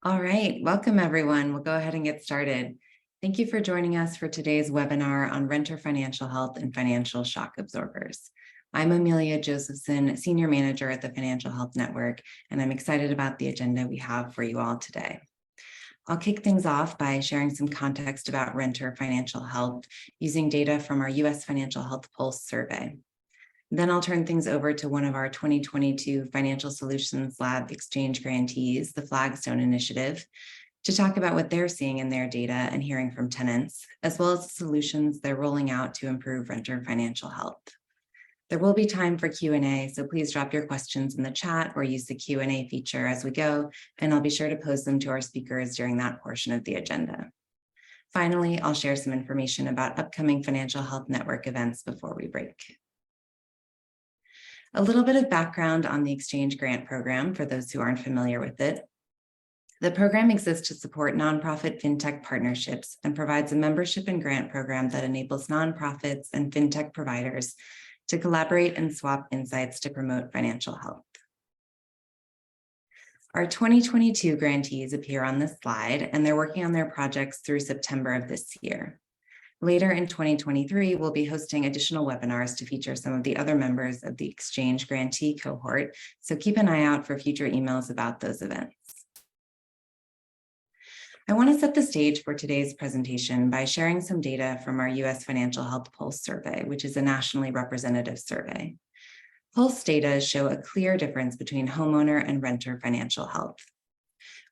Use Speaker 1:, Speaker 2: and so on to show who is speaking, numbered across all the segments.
Speaker 1: All right, welcome everyone. We'll go ahead and get started. Thank you for joining us for today's webinar on renter financial health and financial shock absorbers. I'm Amelia Josephson, Senior Manager at the Financial Health Network, and I'm excited about the agenda we have for you all today. I'll kick things off by sharing some context about renter financial health using data from our U.S. Financial Health Pulse survey. Then I'll turn things over to one of our 2022 Financial Solutions Lab exchange grantees, the Flagstone Initiative, to talk about what they're seeing in their data and hearing from tenants, as well as the solutions they're rolling out to improve renter financial health. There will be time for Q&A, so please drop your questions in the chat or use the Q&A feature as we go, and I'll be sure to post them to our speakers during that portion of the agenda. Finally, I'll share some information about upcoming Financial Health Network events before we break. A little bit of background on the Exchange Grant Program for those who aren't familiar with it. The program exists to support nonprofit fintech partnerships and provides a membership and grant program that enables nonprofits and fintech providers to collaborate and swap insights to promote financial health. Our 2022 grantees appear on this slide, and they're working on their projects through September of this year. Later in 2023, we'll be hosting additional webinars to feature some of the other members of the Exchange grantee cohort, so keep an eye out for future emails about those events. I want to set the stage for today's presentation by sharing some data from our U.S. Financial Health Pulse survey, which is a nationally representative survey. Pulse data show a clear difference between homeowner and renter financial health.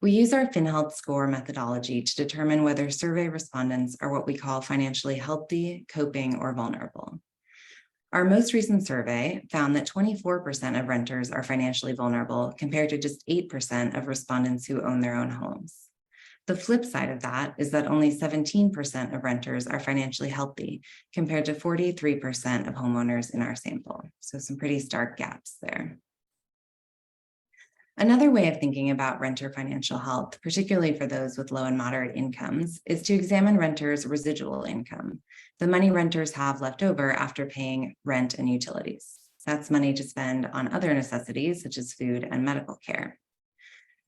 Speaker 1: We use our FinHealth score methodology to determine whether survey respondents are what we call financially healthy, coping, or vulnerable. Our most recent survey found that 24% of renters are financially vulnerable compared to just 8% of respondents who own their own homes. The flip side of that is that only 17% of renters are financially healthy compared to 43% of homeowners in our sample. So some pretty stark gaps there. Another way of thinking about renter financial health, particularly for those with low and moderate incomes, is to examine renters' residual income, the money renters have left over after paying rent and utilities. That's money to spend on other necessities such as food and medical care.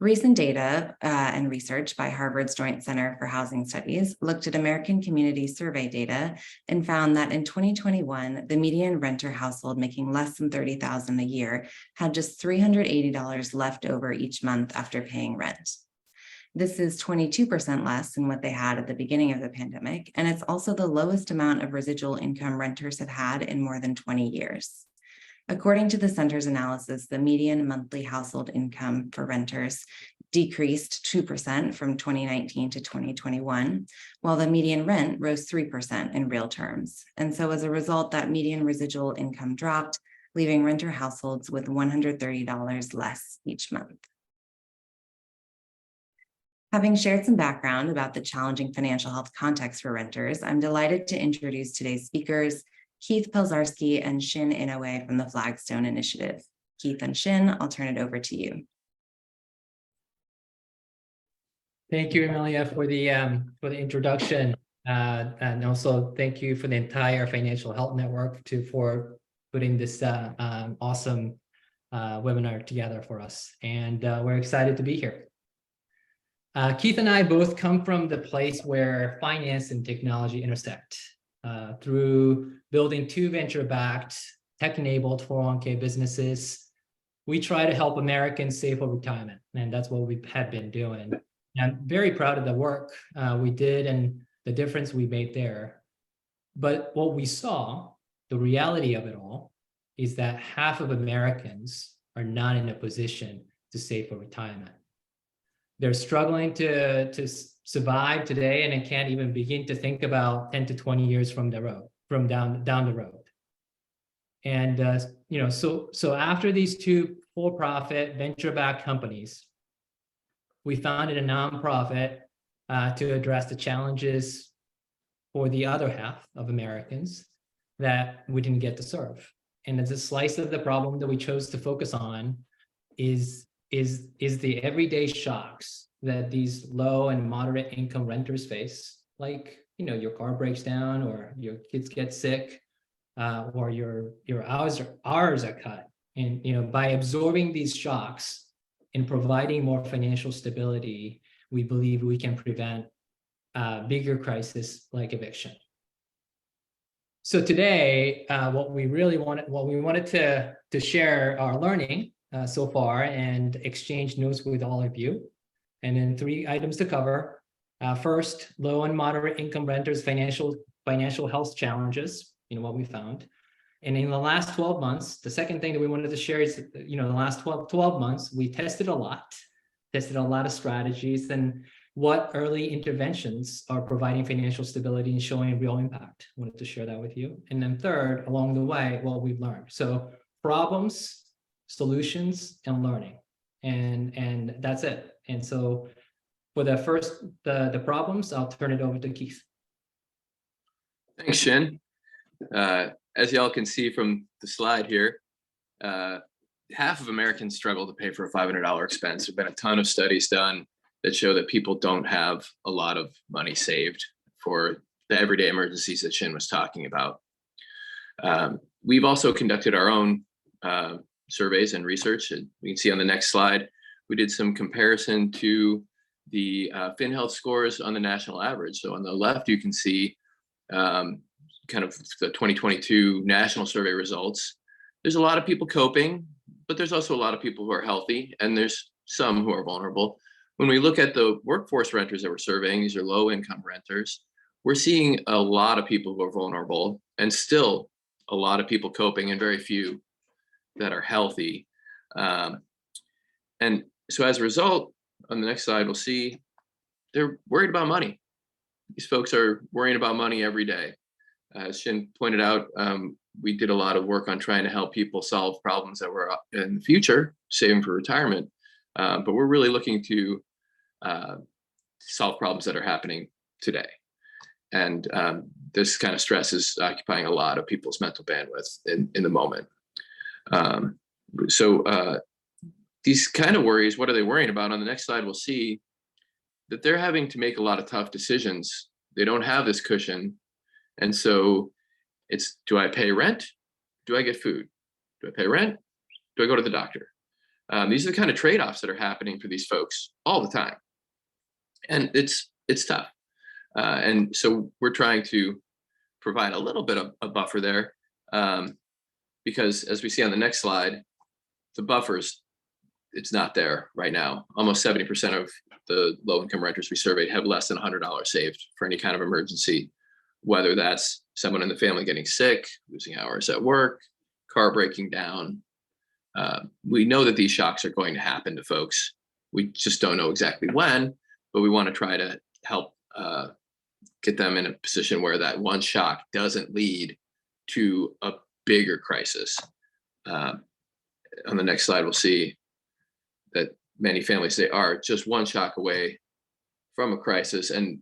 Speaker 1: Recent data and research by Harvard's Joint Center for Housing Studies looked at American Community Survey data and found that in 2021, the median renter household making less than $30,000 a year had just $380 left over each month after paying rent. This is 22% less than what they had at the beginning of the pandemic, and it's also the lowest amount of residual income renters have had in more than 20 years. According to the center's analysis, the median monthly household income for renters decreased 2% from 2019 to 2021, while the median rent rose 3% in real terms. And so as a result, that median residual income dropped, leaving renter households with $130 less each month. Having shared some background about the challenging financial health context for renters, I'm delighted to introduce today's speakers, Keith Pelzarski and Shin Inoue from the Flagstone Initiative. Keith and Shin, I'll turn it over to you.
Speaker 2: Thank you, Amelia, for the introduction, and also thank you for the entire Financial Health Network for putting this awesome webinar together for us. And we're excited to be here. Keith and I both come from the place where finance and technology intersect. Through building two venture-backed, tech-enabled 401k businesses, we try to help Americans save for retirement, and that's what we have been doing. And I'm very proud of the work we did and the difference we made there. But what we saw, the reality of it all, is that half of Americans are not in a position to save for retirement. They're struggling to survive today, and it can't even begin to think about 10 to 20 years from the road, from down the road. And so after these two for-profit venture-backed companies, we founded a nonprofit to address the challenges for the other half of Americans that we didn't get to serve. And as a slice of the problem that we chose to focus on is the everyday shocks that these low and moderate income renters face, like your car breaks down, or your kids get sick, or your hours are cut. And by absorbing these shocks and providing more financial stability, we believe we can prevent bigger crisis like eviction. So today, what we wanted to share our learning so far and exchange notes with all of you. And then 3 items to cover. First, low and moderate income renters financial health challenges, what we found. And in the last 12 months, the second thing that we wanted to share is, the last 12 months, we tested a lot of strategies and what early interventions are providing financial stability and showing real impact. I wanted to share that with you. And then third, along the way, what we've learned. So problems, solutions, and learning. And that's it. And so for the first, the problems, I'll turn it over to Keith.
Speaker 3: Thanks, Shin. As y'all can see from the slide here, half of Americans struggle to pay for a $500 expense. There've been a ton of studies done that show that people don't have a lot of money saved for the everyday emergencies that Shin was talking about. We've also conducted our own surveys and research. And we can see on the next slide, we did some comparison to the FinHealth scores on the national average. So on the left, you can see kind of the 2022 national survey results. There's a lot of people coping, but there's also a lot of people who are healthy, and there's some who are vulnerable. When we look at the workforce renters that we're surveying, these are low income renters, we're seeing a lot of people who are vulnerable and still a lot of people coping and very few that are healthy. And so as a result, on the next slide, we'll see they're worried about money. These folks are worrying about money every day. As Shin pointed out, we did a lot of work on trying to help people solve problems that were in the future, saving for retirement. But we're really looking to solve problems that are happening today. And this kind of stress is occupying a lot of people's mental bandwidth in the moment. So these kind of worries, what are they worrying about? On the next slide, we'll see that they're having to make a lot of tough decisions. They don't have this cushion. And so it's, do I pay rent? Do I get food? Do I pay rent? Do I go to the doctor? These are the kind of trade-offs that are happening for these folks all the time. And it's tough. And so we're trying to provide a little bit of a buffer there, because as we see on the next slide, the buffers, it's not there right now. Almost 70% of the low-income renters we surveyed have less than $100 saved for any kind of emergency, whether that's someone in the family getting sick, losing hours at work, car breaking down. We know that these shocks are going to happen to folks. We just don't know exactly when, but we want to try to help get them in a position where that one shock doesn't lead to a bigger crisis. On the next slide, we'll see that many families, they are just one shock away from a crisis. And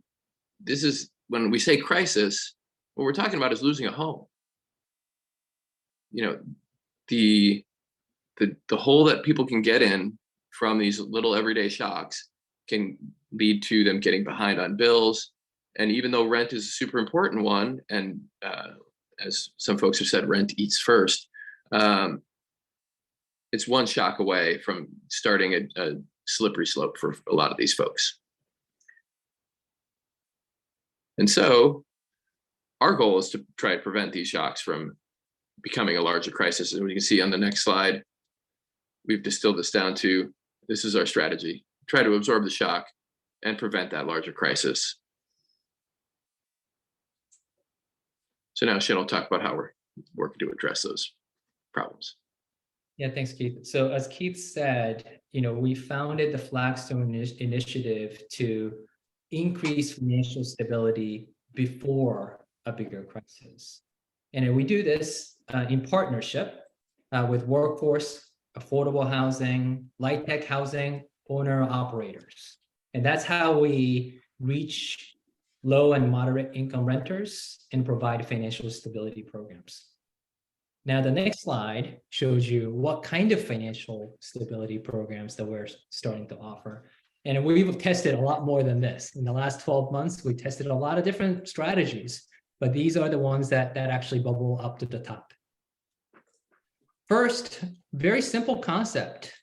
Speaker 3: this is, when we say crisis, what we're talking about is losing a home. You know, the hole that people can get in from these little everyday shocks can lead to them getting behind on bills. And even though rent is a super important one, and as some folks have said, rent eats first, it's one shock away from starting a slippery slope for a lot of these folks. And so our goal is to try to prevent these shocks from becoming a larger crisis. And we can see on the next slide, we've distilled this down to, this is our strategy: try to absorb the shock and prevent that larger crisis. So now Shin will talk about how we're working to address those problems.
Speaker 2: Yeah, thanks, Keith. So as Keith said, we founded the Flagstone Initiative to increase financial stability before a bigger crisis. And we do this in partnership with workforce, affordable housing, light tech housing, owner operators. And that's how we reach low and moderate income renters and provide financial stability programs. Now, the next slide shows you what kind of financial stability programs that we're starting to offer. And we've tested a lot more than this. In the last 12 months, we tested a lot of different strategies, but these are the ones that actually bubble up to the top. First, very simple concept,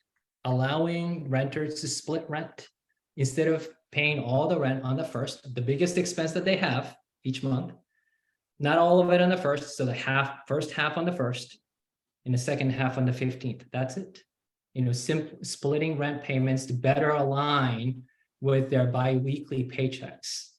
Speaker 2: allowing renters to split rent. Instead of paying all the rent on the first, the biggest expense that they have each month. Not all of it on the first, so the first half on the first, and the second half on the 15th. That's it. Splitting rent payments to better align with their bi-weekly paychecks,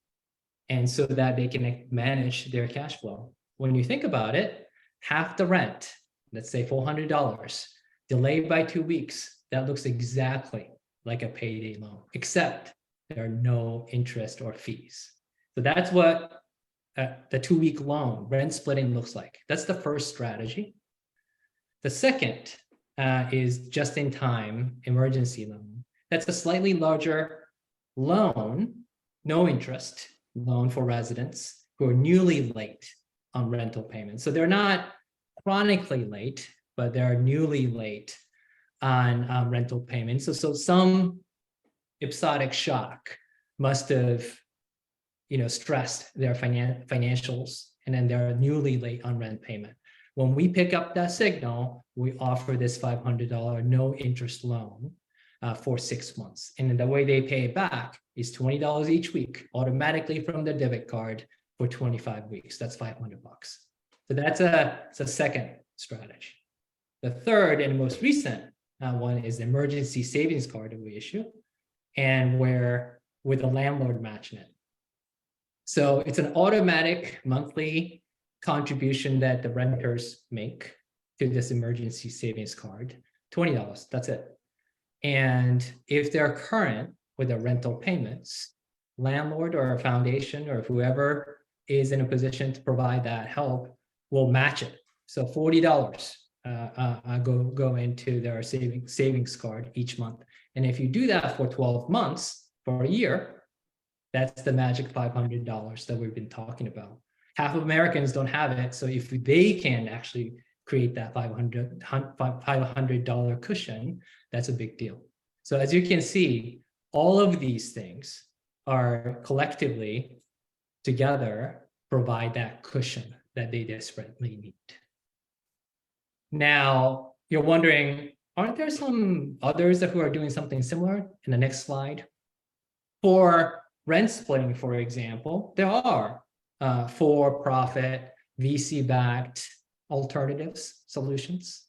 Speaker 2: and so that they can manage their cash flow. When you think about it, half the rent, let's say $400, delayed by 2 weeks, that looks exactly like a payday loan, except there are no interest or fees. So that's what the 2-week loan, rent splitting, looks like. That's the first strategy. The second is just-in-time emergency loan. That's a slightly larger loan, no interest loan for residents who are newly late on rental payments. So they're not chronically late, but they're newly late on rental payments. So some episodic shock must have, stressed their financials, and then they're newly late on rent payment. When we pick up that signal, we offer this $500 no interest loan for 6 months. And then the way they pay it back is $20 each week, automatically from their debit card for 25 weeks. That's $500. So that's a second strategy. The third and most recent one is the emergency savings card that we issue, and where with the landlord matching it. So it's an automatic monthly contribution that the renters make to this emergency savings card, $20, that's it. And if they're current with their rental payments, landlord or a foundation or whoever is in a position to provide that help will match it. So $40 go into their savings card each month. And if you do that for 12 months, for a year, that's the magic $500 that we've been talking about. Half of Americans don't have it. So if they can actually create that $500 cushion, that's a big deal. So as you can see, all of these things are collectively together provide that cushion that they desperately need. Now, you're wondering, aren't there some others who are doing something similar? In the next slide. For rent splitting, for example, there are for-profit, VC-backed alternatives, solutions.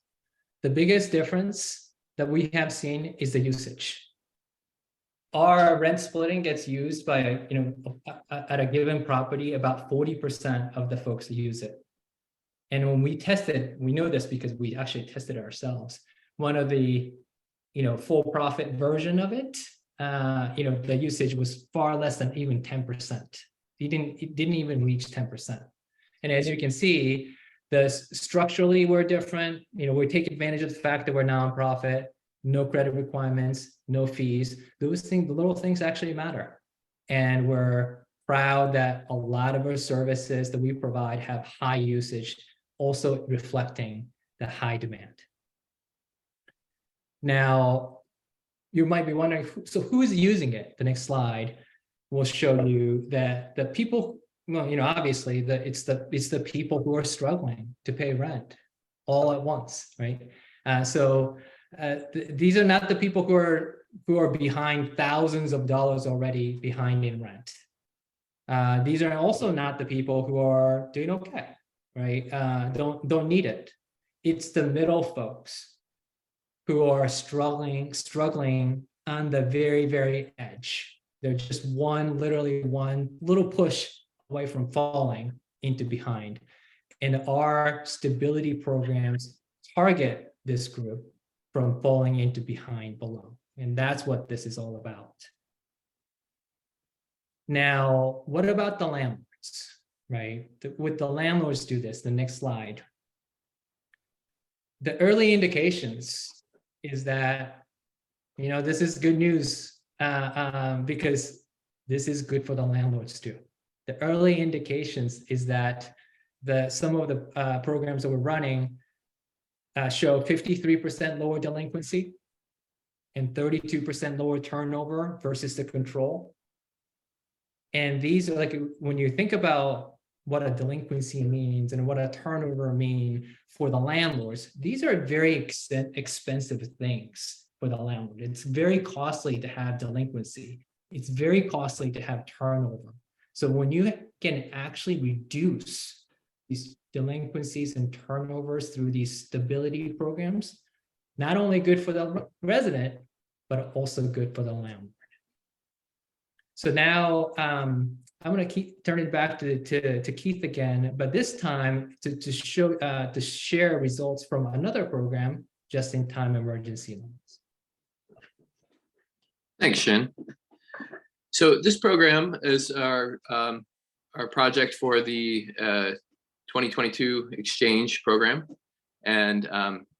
Speaker 2: The biggest difference that we have seen is the usage. Our rent splitting gets used by, at a given property, about 40% of the folks use it. And when we tested, we know this because we actually tested it ourselves. One of the, for-profit version of it, the usage was far less than even 10%. It didn't even reach 10%. And as you can see, structurally we're different. We take advantage of the fact that we're nonprofit, no credit requirements, no fees. Those things, the little things actually matter. And we're proud that a lot of our services that we provide have high usage, also reflecting the high demand. Now, you might be wondering, so who is using it? The next slide will show you that the people, obviously it's the people who are struggling to pay rent all at once, right? These are not the people who are behind thousands of dollars already behind in rent. These are also not the people who are doing okay, right? Don't need it. It's the middle folks who are struggling on the very, very edge. They're just literally one little push away from falling into behind. And our stability programs target this group from falling into behind below. And that's what this is all about. Now, what about the landlords, right? Would the landlords do this? The next slide. The early indications is that, this is good news because this is good for the landlords too. The early indications is that some of the programs that we're running show 53% lower delinquency and 32% lower turnover versus the control. And these are when you think about what a delinquency means and what a turnover mean for the landlords, these are very expensive things for the landlord. It's very costly to have delinquency. it's very costly to have turnover. So when you can actually reduce these delinquencies and turnovers through these stability programs, not only good for the resident, but also good for the landlord. So now I'm going to turn it back to Keith again, but this time to share results from another program, just-in-time emergency loans.
Speaker 3: Thanks, Shin. So this program is our project for the 2022 exchange program, and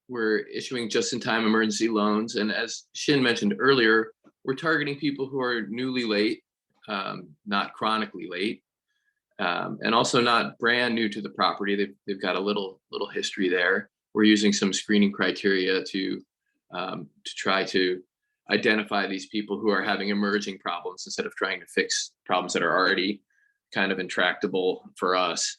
Speaker 3: we're issuing just-in-time emergency loans. And as Shin mentioned earlier, we're targeting people who are newly late, not chronically late, and also not brand new to the property. They've got a little history there. We're using some screening criteria to try to identify these people who are having emerging problems instead of trying to fix problems that are already kind of intractable for us.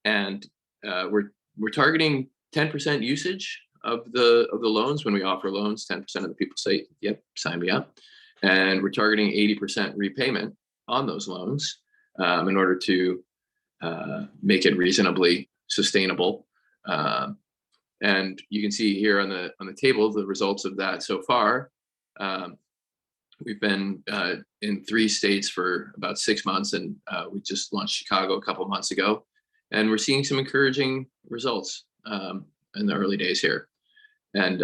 Speaker 3: And we're targeting 10% usage of the loans. When we offer loans, 10% of the people say, "Yep, sign me up." And we're targeting 80% repayment on those loans in order to make it reasonably sustainable. And you can see here on the table the results of that so far. We've been in 3 states for about 6 months, and we just launched Chicago a couple months ago, and we're seeing some encouraging results in the early days here. And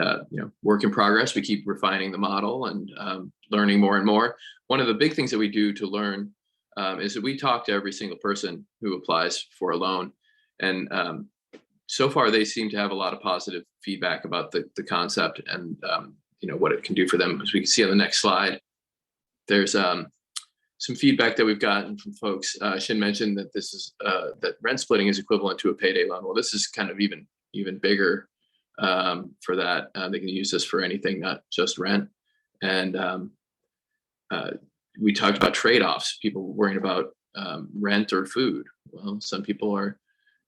Speaker 3: work in progress. We keep refining the model and learning more and more. One of the big things that we do to learn is that we talk to every single person who applies for a loan, and so far they seem to have a lot of positive feedback about the concept and what it can do for them. As we can see on the next slide, there's some feedback that we've gotten from folks. Shin mentioned that this is that rent splitting is equivalent to a payday loan. Well, this is kind of even bigger for that. They can use this for anything, not just rent. And we talked about trade-offs, people worrying about rent or food. Well, some people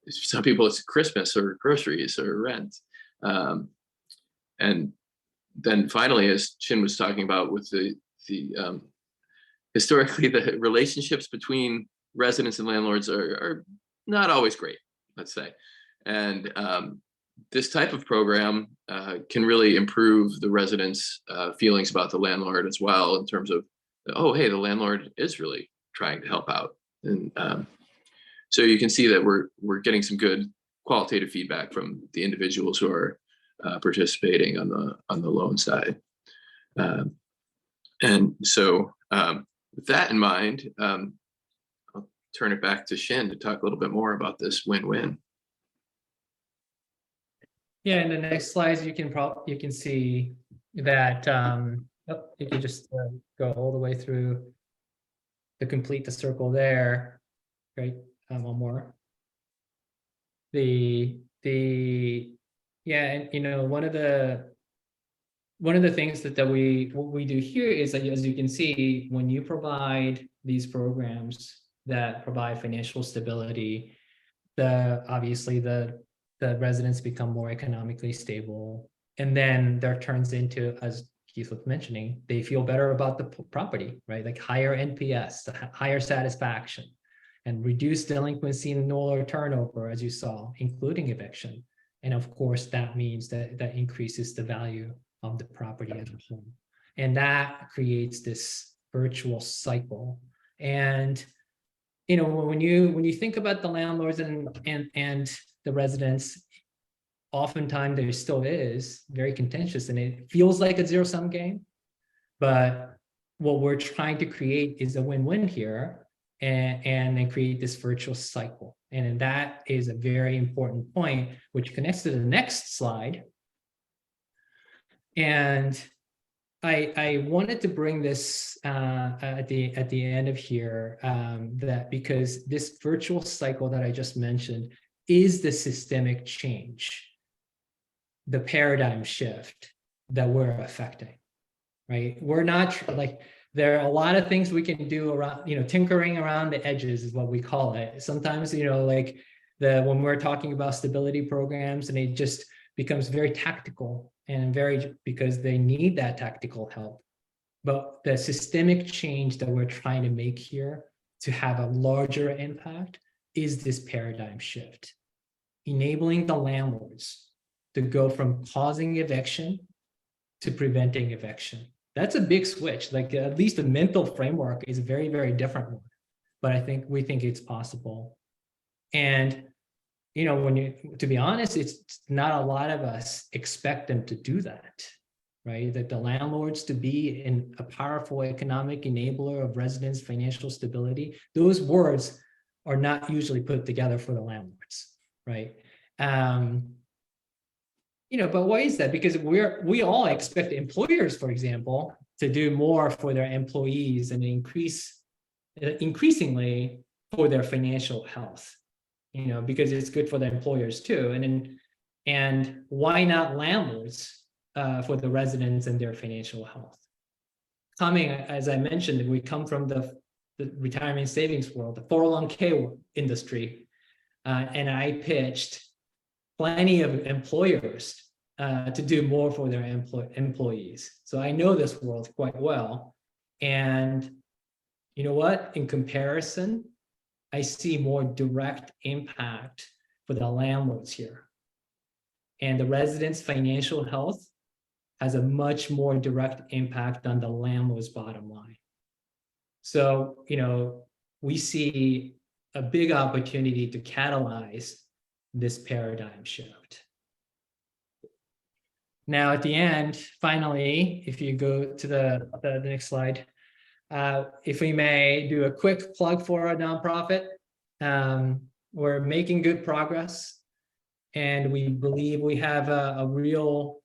Speaker 3: it's Christmas or groceries or rent. And then finally, as Shin was talking about with the historically, the relationships between residents and landlords are not always great, let's say. And this type of program can really improve the residents' feelings about the landlord as well, in terms of, oh, hey, the landlord is really trying to help out. And so you can see that we're getting some good qualitative feedback from the individuals who are participating on the loan side. And so with that in mind, I'll turn it back to Shin to talk a little bit more about this win-win.
Speaker 2: Yeah, in the next slides, you can see that you can just go all the way through to complete the circle there. Great, one more. And one of the things that what we do here is that, as you can see, when you provide these programs that provide financial stability, obviously the residents become more economically stable, and then there turns into, as Keith was mentioning, they feel better about the property, right? Like higher NPS, higher satisfaction, and reduced delinquency and lower turnover, as you saw, including eviction. And of course, that means that increases the value of the property as a whole. And that creates this virtual cycle. And when you think about the landlords and the residents, oftentimes there still is very contentious, and it feels like a zero-sum game. But what we're trying to create is a win-win here, and then create this virtual cycle. And that is a very important point, which connects to the next slide. And I wanted to bring this at the end of here, that because this virtual cycle that I just mentioned is the systemic change, the paradigm shift that we're affecting, right? We're not like, there are a lot of things we can do around, tinkering around the edges is what we call it. Sometimes, like when we're talking about stability programs, and it just becomes very tactical and because they need that tactical help. But the systemic change that we're trying to make here to have a larger impact is this paradigm shift, enabling the landlords to go from causing eviction to preventing eviction. That's a big switch. Like at least the mental framework is a very, very different one. But we think it's possible. And to be honest, it's not a lot of us expect them to do that, right? That the landlords to be in a powerful economic enabler of residents' financial stability. Those words are not usually put together for the landlords, right? But why is that? Because we all expect employers, for example, to do more for their employees and increasingly for their financial health, because it's good for the employers too. And why not landlords for the residents and their financial health? As I mentioned, we come from the retirement savings world, the 401k industry, and I pitched plenty of employers to do more for their employees. So I know this world quite well. And you know what? In comparison, I see more direct impact for the landlords here. And the residents' financial health has a much more direct impact on the landlord's bottom line. So, we see a big opportunity to catalyze this paradigm shift. Now, at the end, finally, if you go to the next slide, if we may do a quick plug for our nonprofit. We're making good progress, and we believe we have a real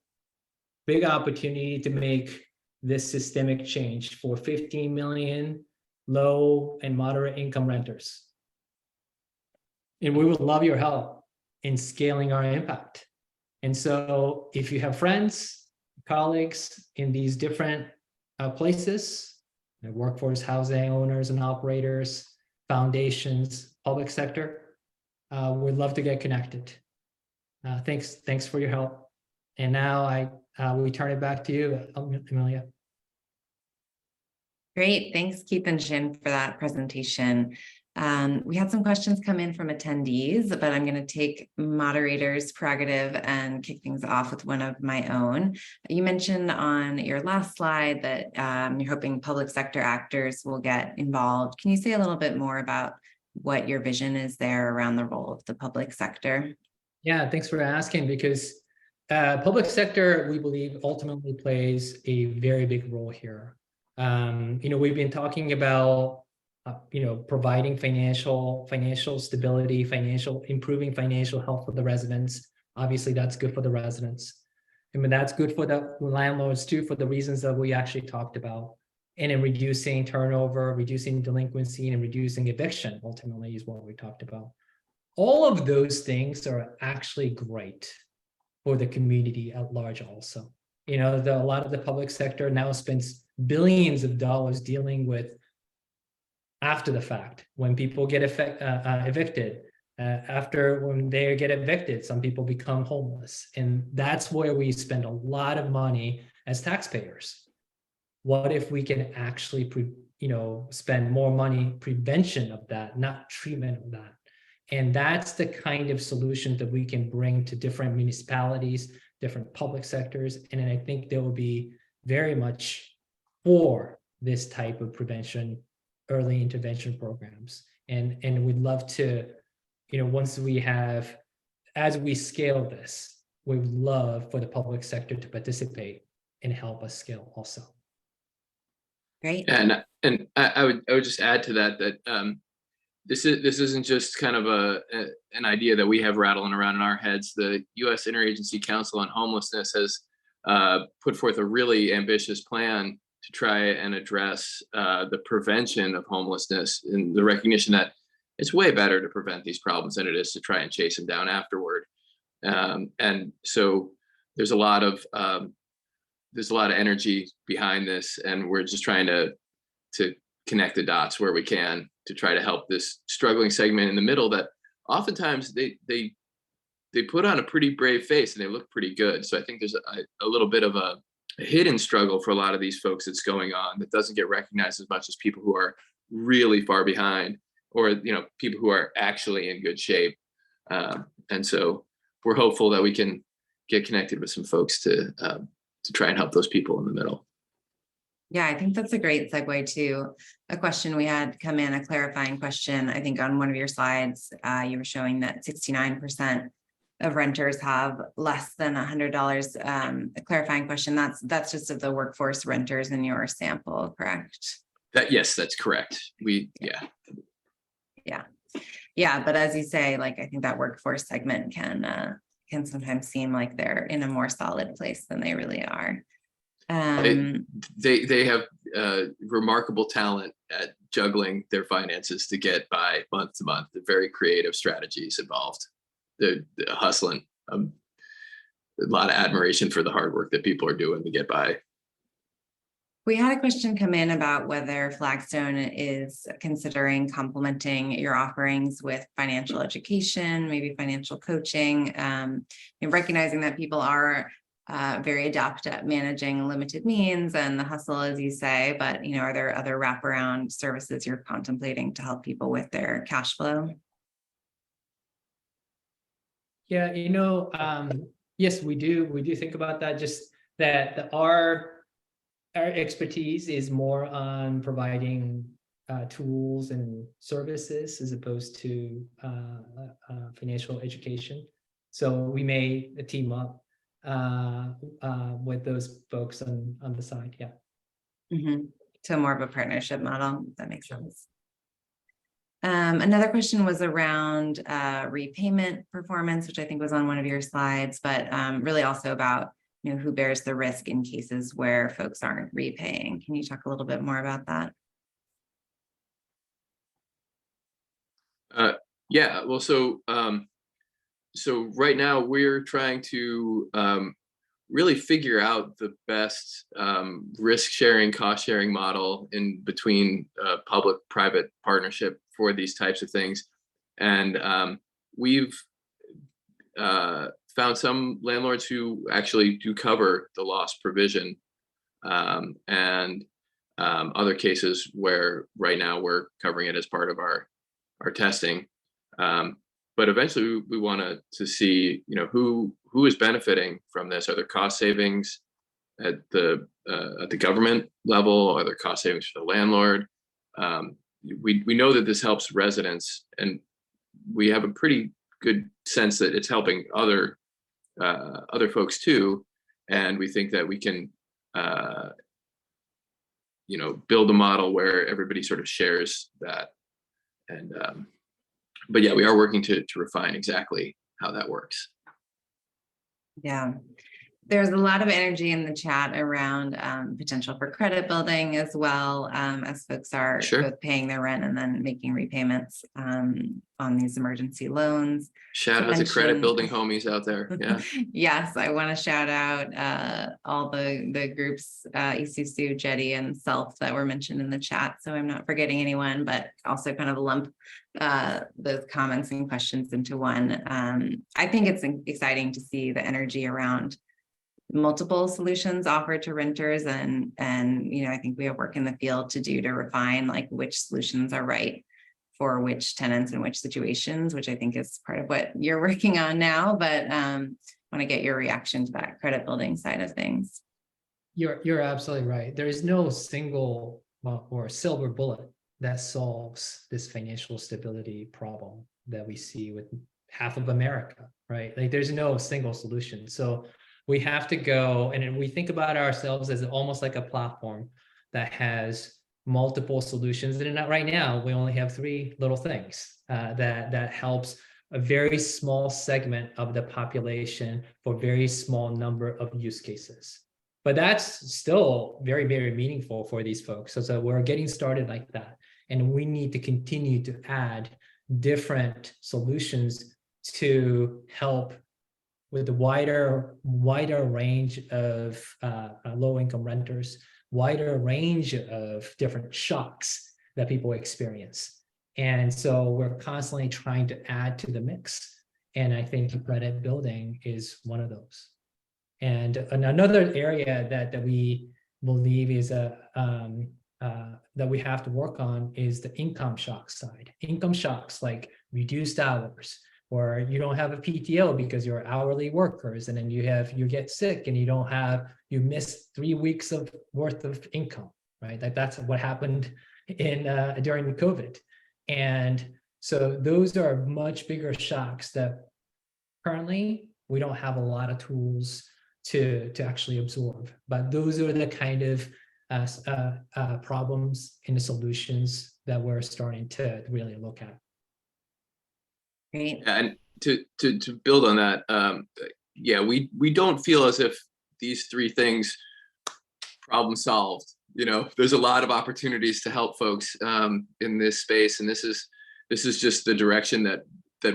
Speaker 2: big opportunity to make this systemic change for 15 million low and moderate income renters. And we would love your help in scaling our impact. And so if you have friends, colleagues in these different places, workforce housing owners and operators, foundations, public sector, we'd love to get connected. Thanks for your help. And now we turn it back to you, Amelia.
Speaker 1: Great, thanks Keith and Shin for that presentation. We had some questions come in from attendees, but I'm going to take moderator's prerogative and kick things off with one of my own. You mentioned on your last slide that you're hoping public sector actors will get involved. Can you say a little bit more about what your vision is there around the role of the public sector?
Speaker 2: Yeah, thanks for asking, because public sector, we believe, ultimately plays a very big role here. We've been talking about providing financial stability, improving financial health for the residents. Obviously, that's good for the residents. I mean, that's good for the landlords too, for the reasons that we actually talked about. And in reducing turnover, reducing delinquency, and reducing eviction, ultimately, is what we talked about. All of those things are actually great for the community at large also. A lot of the public sector now spends billions of dollars dealing with after the fact, when people get evicted, when they get evicted, some people become homeless. And that's where we spend a lot of money as taxpayers. What if we can actually, spend more money prevention of that, not treatment of that? And that's the kind of solution that we can bring to different municipalities, different public sectors. And I think they will be very much for this type of prevention, early intervention programs. And we'd love to, once as we scale this, we would love for the public sector to participate and help us scale also.
Speaker 1: Great.
Speaker 3: And I would just add to that this isn't just kind of an idea that we have rattling around in our heads. The U.S. Interagency Council on Homelessness has put forth a really ambitious plan to try and address the prevention of homelessness, and the recognition that it's way better to prevent these problems than it is to try and chase them down afterward. And so there's a lot of energy behind this, and we're just trying to connect the dots where we can to try to help this struggling segment in the middle that oftentimes they put on a pretty brave face and they look pretty good. So I think there's a little bit of hidden struggle for a lot of these folks that's going on that doesn't get recognized as much as people who are really far behind, or people who are actually in good shape. And so we're hopeful that we can get connected with some folks to try and help those people in the middle.
Speaker 1: Yeah, I think that's a great segue to a question we had come in, a clarifying question. I think on one of your slides, you were showing that 69% of renters have less than $100. A clarifying question, that's just of the workforce renters in your sample, correct?
Speaker 3: Yes, that's correct.
Speaker 1: Yeah, but as you say, like, I think that workforce segment can sometimes seem like they're in a more solid place than they really are.
Speaker 3: They have remarkable talent at juggling their finances to get by month to month. They're very creative strategies involved. They're hustling. A lot of admiration for the hard work that people are doing to get by.
Speaker 1: We had a question come in about whether Flagstone is considering complementing your offerings with financial education, maybe financial coaching, and recognizing that people are very adept at managing limited means and the hustle, as you say, but are there other wraparound services you're contemplating to help people with their cash flow?
Speaker 2: Yeah, yes, we do think about that. Just that our expertise is more on providing tools and services as opposed to financial education. So we may team up with those folks on the side. Yeah.
Speaker 1: Mm-hmm. So more of a partnership model. That makes sense. Another question was around repayment performance, which I think was on one of your slides, but really also about who bears the risk in cases where folks aren't repaying. Can you talk a little bit more about that?
Speaker 3: Yeah. Well, so right now we're trying to really figure out the best risk sharing, cost sharing model in between public-private partnership for these types of things. And we've found some landlords who actually do cover the loss provision, and other cases where right now we're covering it as part of our testing. But eventually we want to see, who is benefiting from this. Are there cost savings at the government level? Are there cost savings for the landlord? We know that this helps residents, and we have a pretty good sense that it's helping other folks too. And we think that we can, build a model where everybody sort of shares that. And but yeah, we are working to refine exactly how that works.
Speaker 1: Yeah. There's a lot of energy in the chat around potential for credit building as well, as folks are both paying their rent and then making repayments on these emergency loans.
Speaker 3: Shout out to credit building homies out there. Yeah.
Speaker 1: Yes, I want to shout out all the groups, Isusu, Jetty, and Self that were mentioned in the chat. So I'm not forgetting anyone, but also kind of lump those comments and questions into one. I think it's exciting to see the energy around multiple solutions offered to renters, and I think we have work in the field to do to refine like which solutions are right for which tenants and which situations, which I think is part of what you're working on now. But want to get your reaction to that credit building side of things.
Speaker 2: You're absolutely right. There is no single or silver bullet that solves this financial stability problem that we see with half of America, right? Like there's no single solution. So we have to go, and we think about ourselves as almost like a platform that has multiple solutions. And right now, we only have 3 little things that helps a very small segment of the population for a very small number of use cases. But that's still very, very meaningful for these folks. So we're getting started like that. And we need to continue to add different solutions to help with the wider range of low-income renters, wider range of different shocks that people experience. And so we're constantly trying to add to the mix. And I think credit building is one of those. And another area that we believe is that we have to work on is the income shock side. Income shocks like reduced hours, or you don't have a PTO because you're hourly workers, and then you get sick and you miss 3 weeks of worth of income, right? That's what happened during the COVID. And so those are much bigger shocks that currently we don't have a lot of tools to actually absorb. But those are the kind of problems and the solutions that we're starting to really look at.
Speaker 1: Great.
Speaker 3: And to build on that, yeah, we don't feel as if these three things problem solved. There's a lot of opportunities to help folks in this space, and this is just the direction that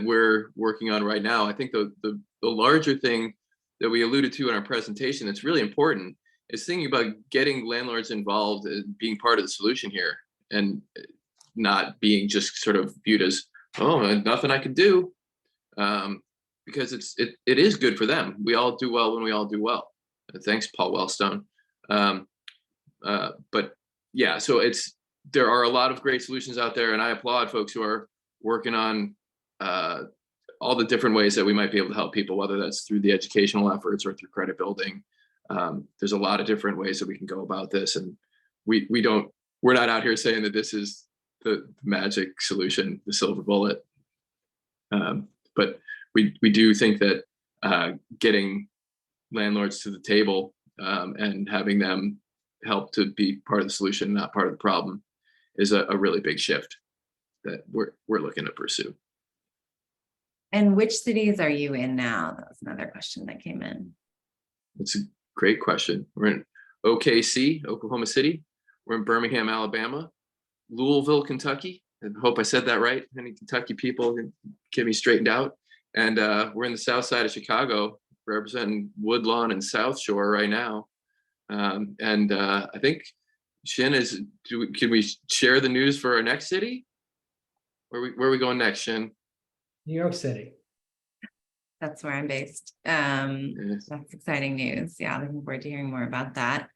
Speaker 3: we're working on right now. I think the larger thing that we alluded to in our presentation that's really important is thinking about getting landlords involved and being part of the solution here, and not being just sort of viewed as, oh, nothing I can do, because it is good for them. We all do well when we all do well. Thanks, Paul Wellstone. But yeah, so there are a lot of great solutions out there, and I applaud folks who are working on all the different ways that we might be able to help people, whether that's through the educational efforts or through credit building. There's a lot of different ways that we can go about this, and we're not out here saying that this is the magic solution, the silver bullet. But we do think that getting landlords to the table and having them help to be part of the solution, not part of the problem, is a really big shift that we're looking to pursue.
Speaker 1: And which cities are you in now? That was another question that came in.
Speaker 3: It's a great question. We're in OKC, Oklahoma City. We're in Birmingham, Alabama, Louisville, Kentucky. I hope I said that right. Any Kentucky people can get me straightened out. And we're in the south side of Chicago, representing Woodlawn and South Shore right now. And I think Shin can we share the news for our next city? Where are we going next, Shin?
Speaker 2: New York City.
Speaker 1: That's where I'm based.
Speaker 3: Yes.
Speaker 1: That's exciting news. Yeah, looking forward to hearing more about that.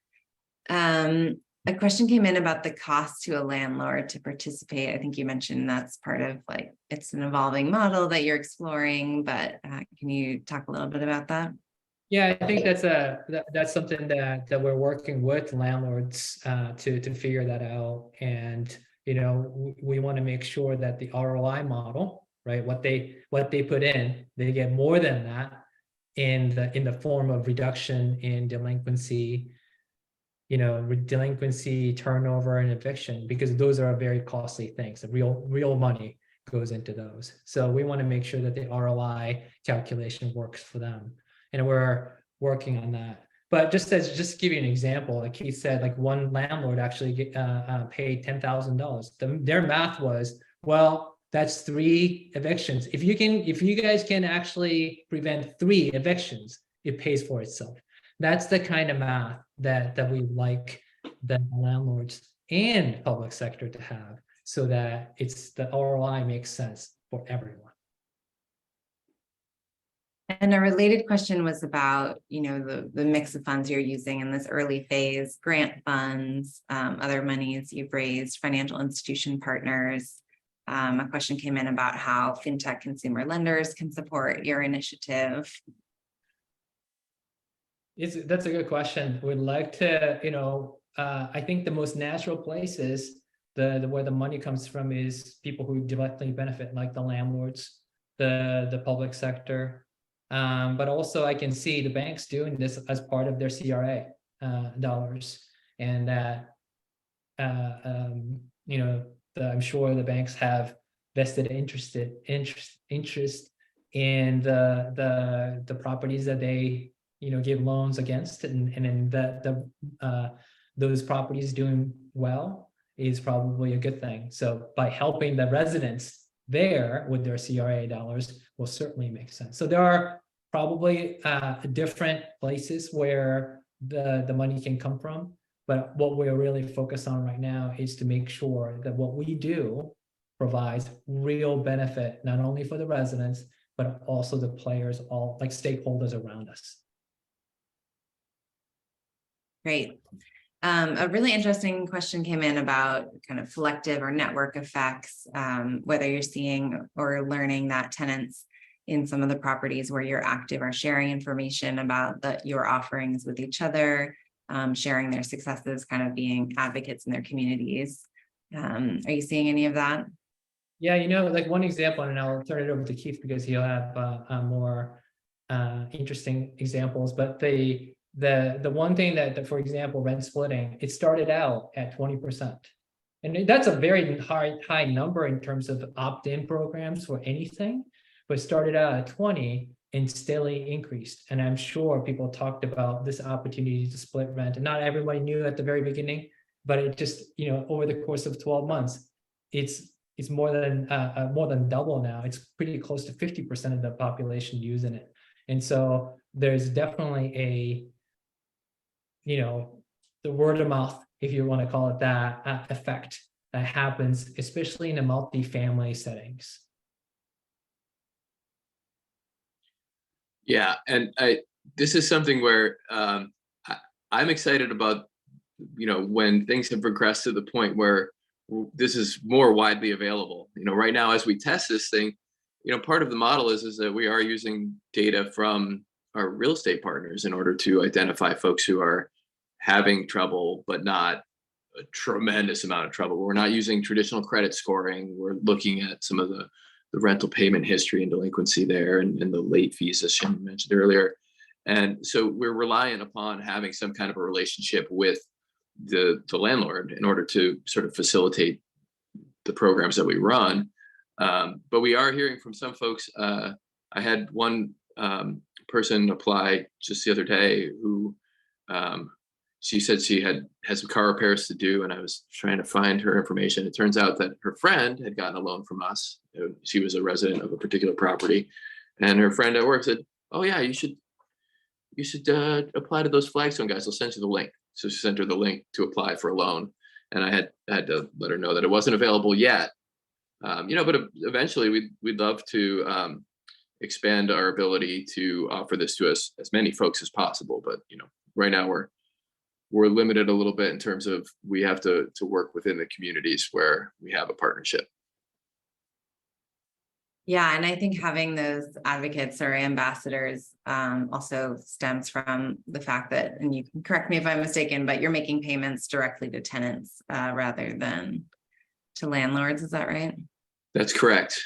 Speaker 1: A question came in about the cost to a landlord to participate. I think you mentioned that's part of it's an evolving model that you're exploring, but can you talk a little bit about that?
Speaker 2: Yeah, I think that's something that we're working with landlords to figure that out. And we want to make sure that the ROI model, right, what they put in, they get more than that in the form of reduction in delinquency, delinquency, turnover, and eviction, because those are very costly things. The real money goes into those. So we want to make sure that the ROI calculation works for them. And we're working on that. But just to give you an example, like he said, one landlord actually paid $10,000. Their math was, well, that's 3 evictions. If you guys can actually prevent 3 evictions, it pays for itself. That's the kind of math that we like the landlords and public sector to have, so that the ROI makes sense for everyone.
Speaker 1: And a related question was about, the mix of funds you're using in this early phase, grant funds, other monies you've raised, financial institution partners. A question came in about how fintech consumer lenders can support your initiative.
Speaker 2: That's a good question. We'd like to, I think the most natural place is where the money comes from is people who directly benefit, like the landlords, the public sector. But also I can see the banks doing this as part of their CRA dollars, and that I'm sure the banks have vested interest in the properties that they give loans against, and then those properties doing well is probably a good thing. So by helping the residents there with their CRA dollars will certainly make sense. So there are probably different places where the money can come from, but what we're really focused on right now is to make sure that what we do provides real benefit, not only for the residents, but also the players, all like stakeholders around us.
Speaker 1: Great. A really interesting question came in about kind of collective or network effects, whether you're seeing or learning that tenants in some of the properties where you're active are sharing information about your offerings with each other, sharing their successes, kind of being advocates in their communities. Are you seeing any of that?
Speaker 2: Yeah, like one example, and I'll turn it over to Keith because he'll have more interesting examples. But the one thing that, for example, rent splitting, it started out at 20%. And that's a very high number in terms of opt-in programs for anything, but started out at 20 and steadily increased. And I'm sure people talked about this opportunity to split rent. And not everybody knew at the very beginning, but it just, over the course of 12 months, it's more than double now. It's pretty close to 50% of the population using it. And so there's definitely the word of mouth, if you want to call it that, effect that happens, especially in the multifamily settings.
Speaker 3: Yeah, and this is something where I'm excited about, when things have progressed to the point where this is more widely available. Right now, as we test this thing, part of the model is that we are using data from our real estate partners in order to identify folks who are having trouble, but not a tremendous amount of trouble. We're not using traditional credit scoring. We're looking at some of the rental payment history and delinquency there, and the late fees, as Shannon mentioned earlier. And so we're reliant upon having some kind of a relationship with the landlord in order to sort of facilitate the programs that we run. But we are hearing from some folks. I had one person apply just the other day who she said she had some car repairs to do, and I was trying to find her information. It turns out that her friend had gotten a loan from us. She was a resident of a particular property, and her friend at work said, "Oh yeah, you should apply to those Flagstone guys. They'll send you the link." So she sent her the link to apply for a loan, and I had to let her know that it wasn't available yet. But eventually we'd love to expand our ability to offer this to as many folks as possible. But right now we're limited a little bit in terms of we have to work within the communities where we have a partnership.
Speaker 1: Yeah, and I think having those advocates or ambassadors also stems from the fact that, and you can correct me if I'm mistaken, but you're making payments directly to tenants rather than to landlords. Is that right?
Speaker 3: That's correct.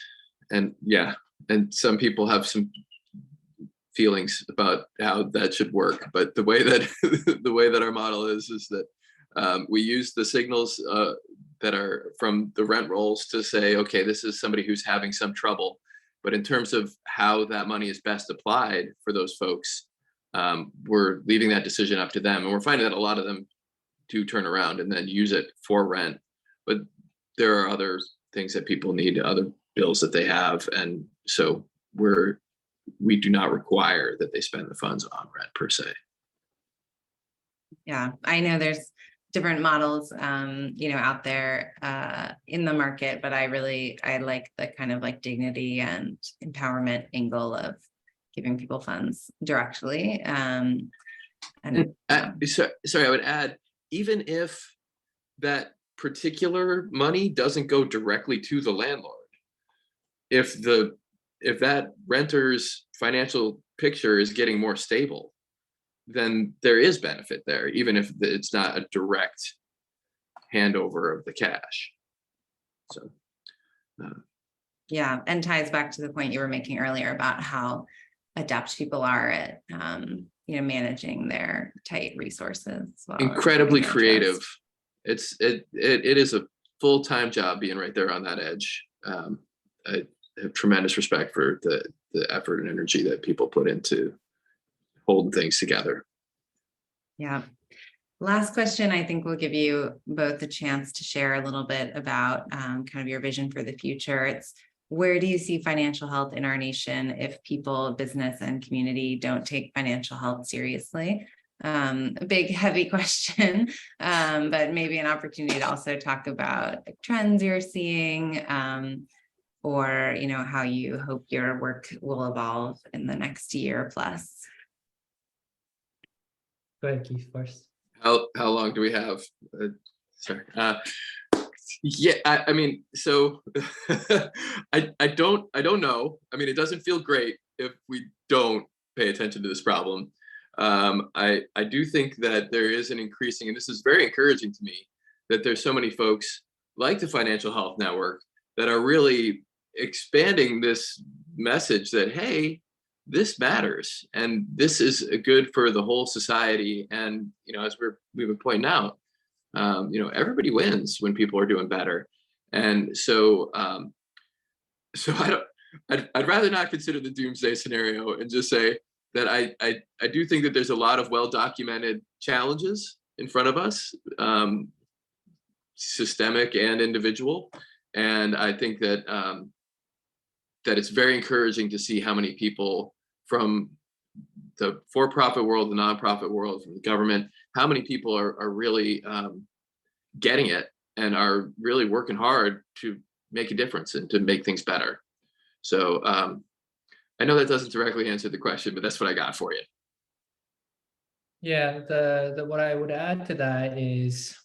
Speaker 3: And yeah, and some people have some feelings about how that should work, but the way that our model is that we use the signals that are from the rent rolls to say, okay, this is somebody who's having some trouble. But in terms of how that money is best applied for those folks, we're leaving that decision up to them. And we're finding that a lot of them do turn around and then use it for rent. But there are other things that people need, other bills that they have. And so we do not require that they spend the funds on rent per se.
Speaker 1: Yeah, I know there's different models, out there in the market, but I like the kind of like dignity and empowerment angle of giving people funds directly.
Speaker 3: Sorry, I would add, even if that particular money doesn't go directly to the landlord, if that renter's financial picture is getting more stable, then there is benefit there, even if it's not a direct handover of the cash. So,
Speaker 1: yeah, and ties back to the point you were making earlier about how adept people are at, managing their tight resources.
Speaker 3: Incredibly creative. It is a full-time job being right there on that edge. I have tremendous respect for the effort and energy that people put into holding things together.
Speaker 1: Yeah. Last question, I think we'll give you both a chance to share a little bit about kind of your vision for the future. It's, where do you see financial health in our nation if people, business, and community don't take financial health seriously? A big, heavy question, but maybe an opportunity to also talk about trends you're seeing, or how you hope your work will evolve in the next year plus.
Speaker 2: Go ahead, Keith, first.
Speaker 3: How long do we have? Sorry. Yeah, I mean, so I don't know. I mean, it doesn't feel great if we don't pay attention to this problem. I do think that there is an increasing, and this is very encouraging to me, that there's so many folks like the Financial Health Network that are really expanding this message that, hey, this matters and this is good for the whole society. And, as we've been pointing out, everybody wins when people are doing better. And so, so I'd rather not consider the doomsday scenario and just say that I do think that there's a lot of well-documented challenges in front of us, systemic and individual. And I think that that it's very encouraging to see how many people from the for-profit world, the nonprofit world, from the government, how many people are really getting it and are really working hard to make a difference and to make things better. So I know that doesn't directly answer the question, but that's what I got for you.
Speaker 2: Yeah, the what I would add to that is,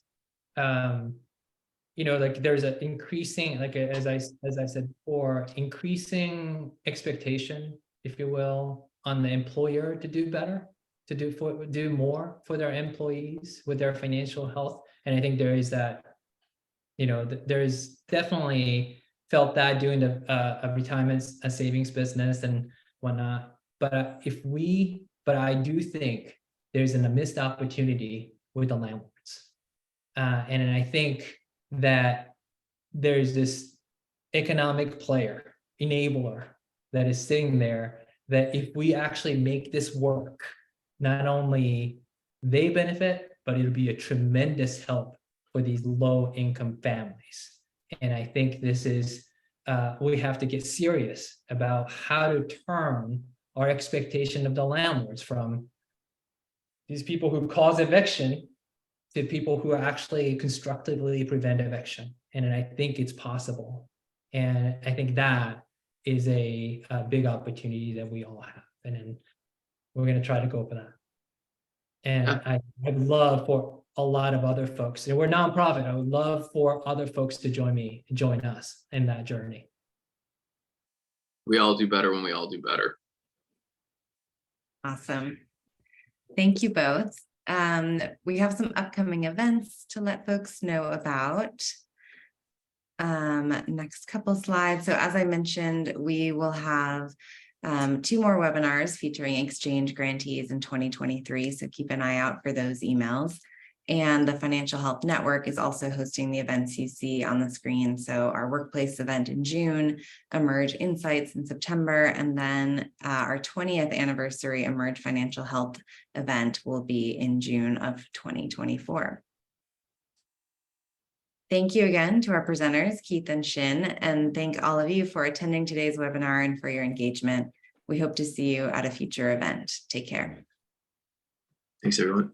Speaker 2: like there's an increasing, like as I said before, increasing expectation, if you will, on the employer to do better, to do more for their employees with their financial health. And I think there is that, there's definitely felt that doing a retirement, a savings business and whatnot. But I do think there's a missed opportunity with the landlords. And I think that there's this economic player, enabler that is sitting there, that if we actually make this work, not only they benefit, but it'll be a tremendous help for these low income families. And I think this is, we have to get serious about how to turn our expectation of the landlords from these people who cause eviction to people who actually constructively prevent eviction. And I think it's possible. And I think that is a big opportunity that we all have. And then we're going to try to go for that. And I'd love for a lot of other folks, and we're nonprofit, I would love for other folks to join us in that journey.
Speaker 3: We all do better when we all do better.
Speaker 1: Awesome. Thank you both. We have some upcoming events to let folks know about. Next couple slides. So as I mentioned, we will have 2 more webinars featuring exchange grantees in 2023. So keep an eye out for those emails. And the Financial Health Network is also hosting the events you see on the screen. So our workplace event in June, Emerge Insights in September, and then our 20th anniversary Emerge Financial Health event will be in June of 2024. Thank you again to our presenters, Keith and Shin, and thank all of you for attending today's webinar and for your engagement. We hope to see you at a future event. Take care.
Speaker 3: Thanks, everyone.